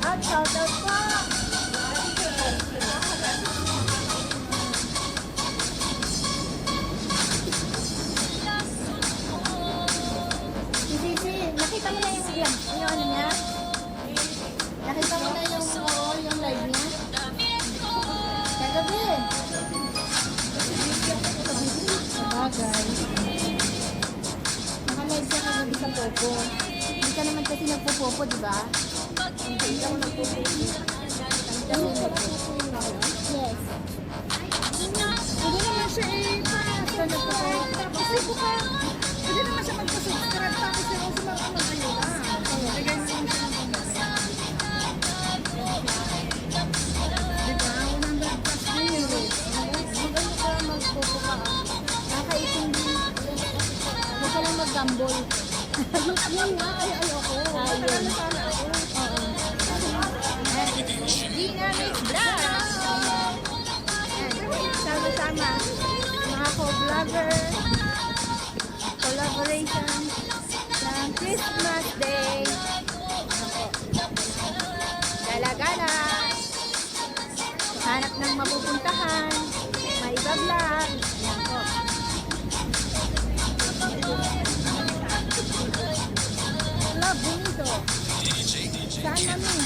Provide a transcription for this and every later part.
Shout out po. Si, nakita mo na yung ano niya? Nakita mo na yung live niya? Kagabi. Sabagay. Naka-live siya kagabi sa Popo. Hindi ka naman kasi nagpo-Popo, di ba? Hindi ako nagpo-Popo. Yes. Pwede naman siya kasi buka. Pwede naman siya magpa-subscribe tapos siya ako mag-ayuda. Bigay mo yung diba? 100 plus din yun. Maganda ka mag-Popo ka. Nakaitin din. Huwag ka lang mag-gamble. Yun nga, ay ayoko. Ayun. Sana ako. Dynamic Vlog! Sama-sama. Mga co-vlogger. Collaboration ng Christmas Day. Gala-gala. Hanap ng mapupuntahan. May iba-vlog. Yan po. Love, bonito. Saan namin?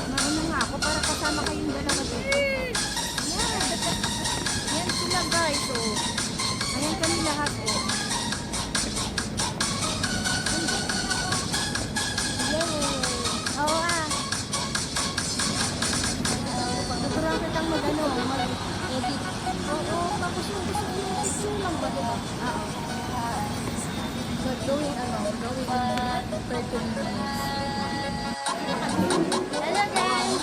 Mauna nga ako para kasama kayong dalawa dito. Yan sila guys. Oh. Ayan kami lahat. Oh. Yay! Oo ah. Pagkaturuan kitang mag-edit. Oo, tapos yung gusto yung picture lang ba diba? Oo. Going 30 minutes. Hello guys!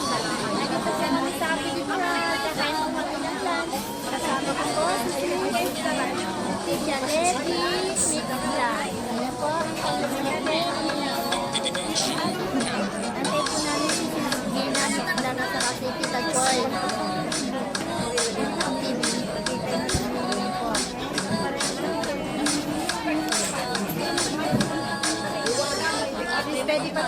Nagpunta kami sa Pilipinas. Kakain ko kami ng lunch. Kasama ko po si Tia Debbie, Mix Vlog. Ayan po ang pag-ibig. Antay po namin si Gina Mix Vlog at saka si Tita Joy. Ang TV. Ayan po. Pwede pa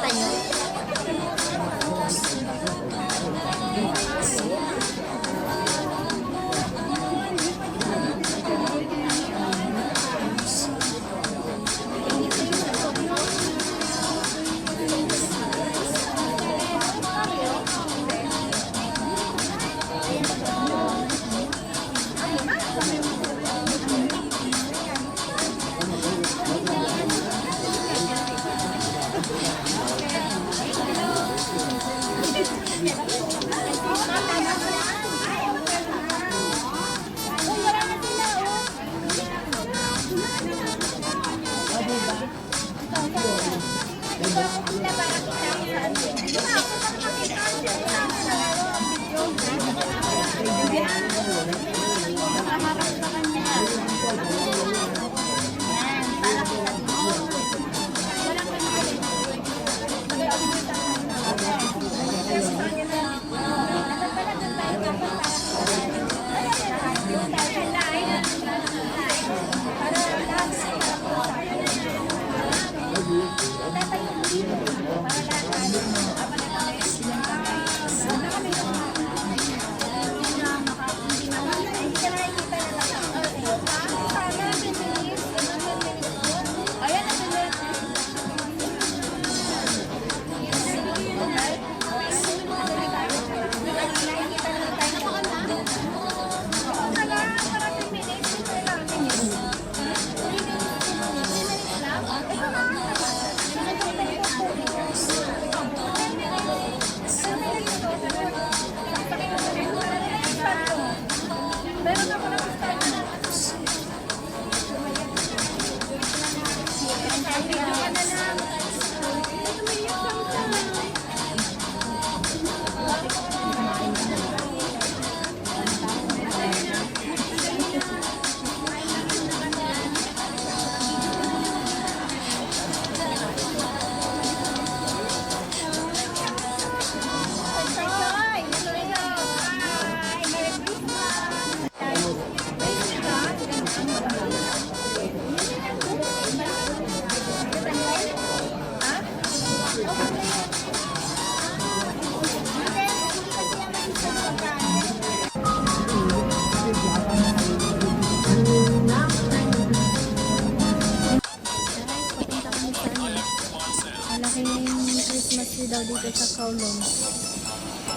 dito sa Kowloon.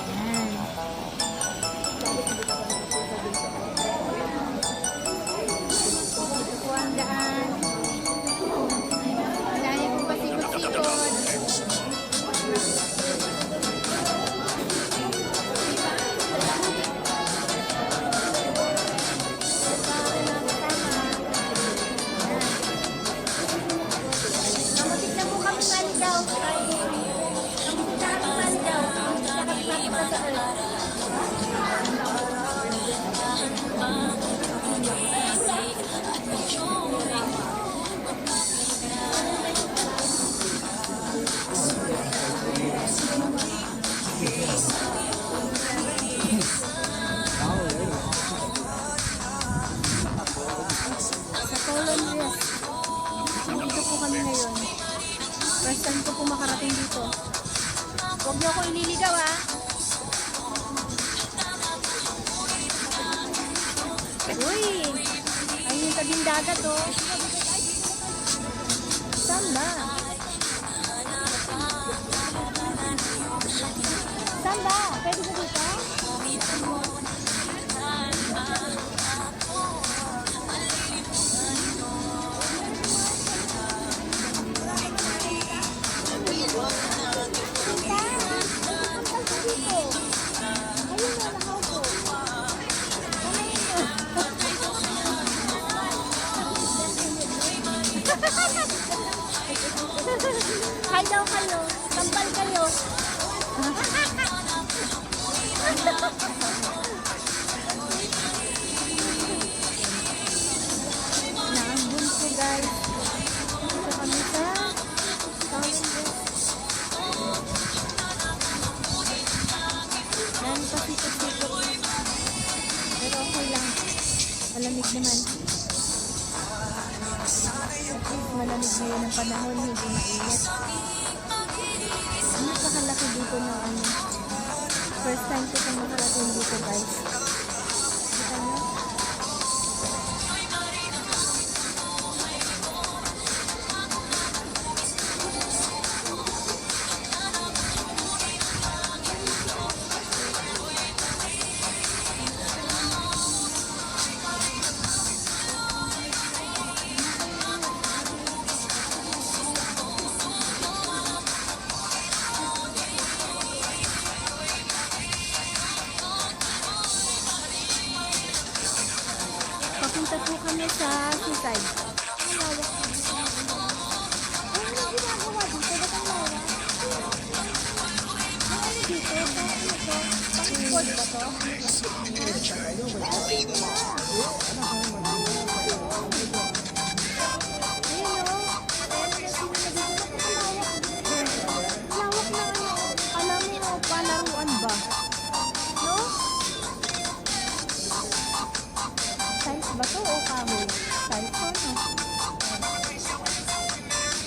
Yan. Dito po ang daan. Ang dami pong pasikot-sikot. Namatik na po kami Mandaw. Namatik na kami Mandaw. Nakapit na sa Earth. Sa Kowloon West. Nandito po kami ngayon. First time ko po makarating dito. Huwag niyo ako ililigaw ha. Uy! Ayun yung tabing dagat oh. Saan ba? Saan ba? Pwede ba dito? Hi daw kayo. Sampal kayo. Naambun ko guys. Dito kami sa Kowloon West. Dami pa sikot-sikot. Pero okay lang. Malamig naman. Malamig ngayon ang panahon, hindi mainit. Napakalaki dito ng ano. First time ko itong makarating dito guys. Kita nyo? Papunta po kami sa seaside. Ay, ano ginagawa dito? Ba't ang lawak? Ay, ano dito? Pakipod ba to? Ayun o. Lawak na ano. Alam mo, palaruan ba? No? Size ba to o kahoy? Size ko, no?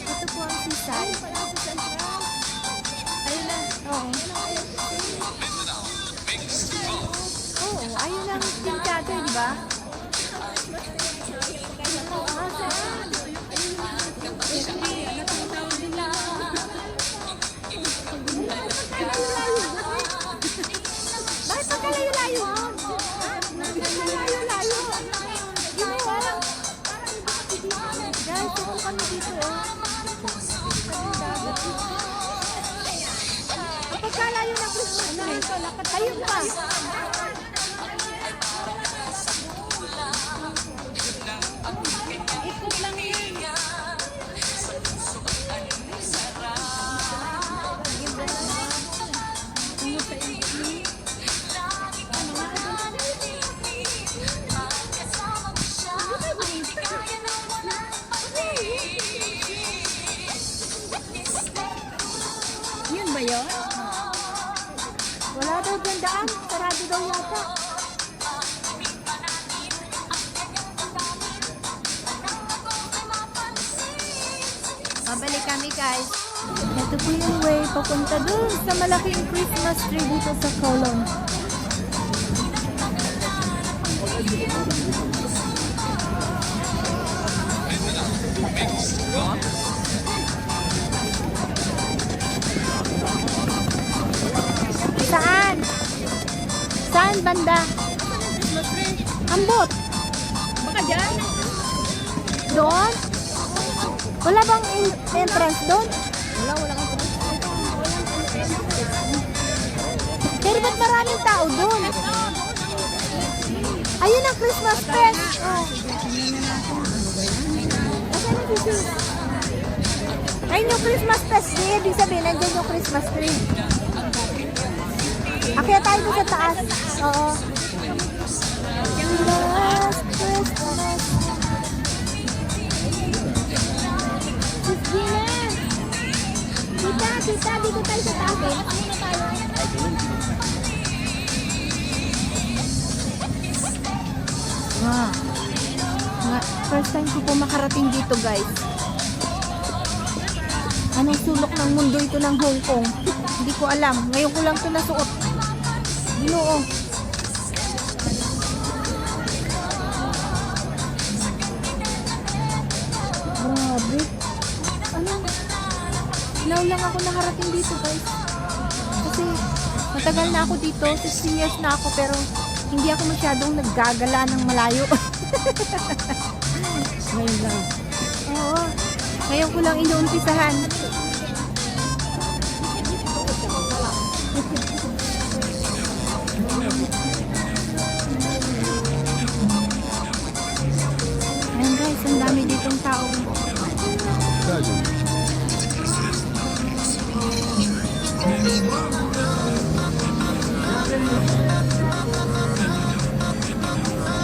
Ito po ang seaside. Ayun na. Oo. Oo, ayun ang pintado, di ba? Bakit pagkalayo-layo? Pagkalayo-layo. Guys, ito kami dito oh. Pagkalayo na po. Ayun pa. Ikot lang yan. Yun ba yun? Wala daw gandaan. Sarado daw yata. Pabalik kami guys. Ito po yung way papunta dun sa malaking Christmas tree dito sa Kowloon. banda. Christmas tree. Ambot. Baka dyan. Doon? Wala bang entrance doon? Wala kang Pero ba't maraming tao doon? Ayun ang Christmas fest. Oh. Asan yung picture? Ayun yung Christmas fest. Di, ibig sabihin, nandiyan yung Christmas tree. Akyat tayo doon sa taas. Oo. Last Christmas. Sis Gina! Tita, dito tayo sa taas. Muna tayo. Wow. First time ko po makarating dito, guys. Anong sulok ng mundo ito ng Hong Kong? Hindi ko alam. Ngayon ko lang ito nasuot. Ginoo. Grabe. Ano? Now lang ako nakarating dito, guys. Kasi matagal na ako dito. 16 years na ako, pero hindi ako masyadong naggagala ng malayo. Ngayon lang. Oo. Ngayon ko lang inuumpisahan. Ayan guys, ang dami ditong tao.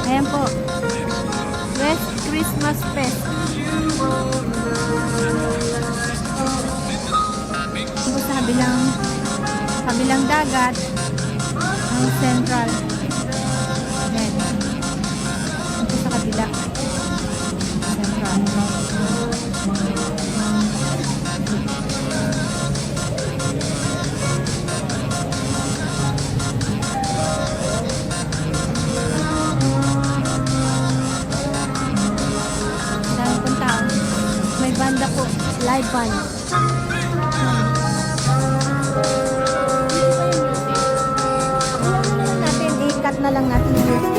Ayan po. West Christmas Fest. Ito sa kabilang dagat ang Central. Ayan. Ito sa kabila. Central. Dami pong tao. May banda po. Live band. Ikat na lang natin yung